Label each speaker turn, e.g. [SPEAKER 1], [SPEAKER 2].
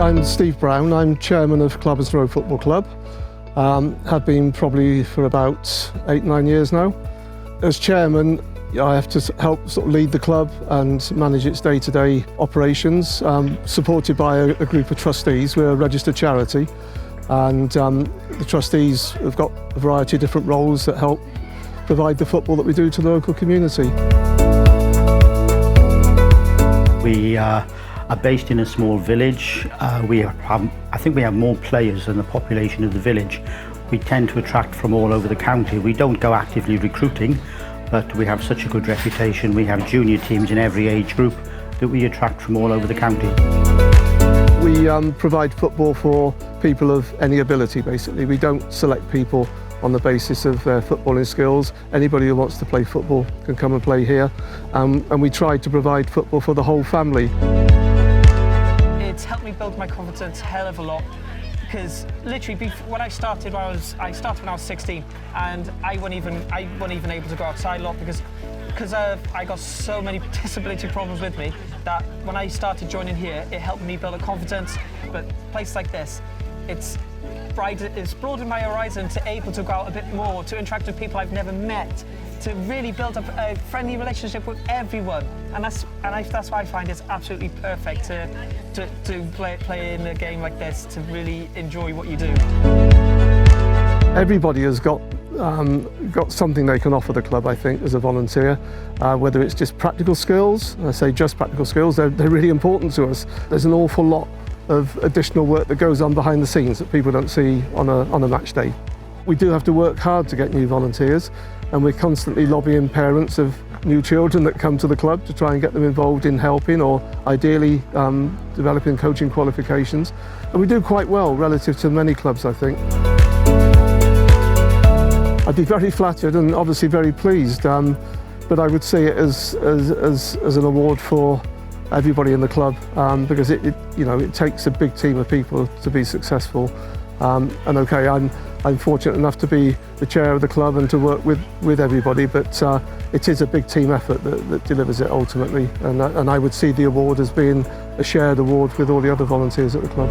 [SPEAKER 1] I'm Steve Brown. I'm chairman of Clabbers Row Football Club. Have been probably for about 8-9 years now. As chairman, I have to help sort of lead the club and manage its day-to-day operations, supported by a group of trustees. We're a registered charity, and the trustees have got a variety of different roles that help provide the football that we do to the local community.
[SPEAKER 2] We are based in a small village. I think we have more players than the population of the village. We tend to attract from all over the county. We don't go actively recruiting, but we have such a good reputation. We have junior teams in every age group that we attract from all over the county.
[SPEAKER 1] We provide football for people of any ability, basically. We don't select people on the basis of their footballing skills. Anybody who wants to play football can come and play here. And we try to provide football for the whole family.
[SPEAKER 3] It's helped me build my confidence a hell of a lot, because literally when I started when I was 16, and I wasn't even able to go outside a lot because I got so many disability problems with me, that when I started joining here, it helped me build a confidence. But places like this, it's broadened my horizon to able to go out a bit more, to interact with people I've never met, to really build up a friendly relationship with everyone. And that's why I find it's absolutely perfect to play in a game like this, to really enjoy what you do.
[SPEAKER 1] Everybody has got something they can offer the club, I think, as a volunteer, whether it's just practical skills. I say just practical skills, they're really important to us. There's an awful lot of additional work that goes on behind the scenes that people don't see on a match day. We do have to work hard to get new volunteers, and we're constantly lobbying parents of new children that come to the club to try and get them involved in helping, or ideally developing coaching qualifications. And we do quite well relative to many clubs, I think. I'd be very flattered and obviously very pleased, but I would see it as an award for everybody in the club, because it takes a big team of people to be successful. And okay, I'm fortunate enough to be the chair of the club and to work with everybody, but it is a big team effort that delivers it ultimately, and I would see the award as being a shared award with all the other volunteers at the club.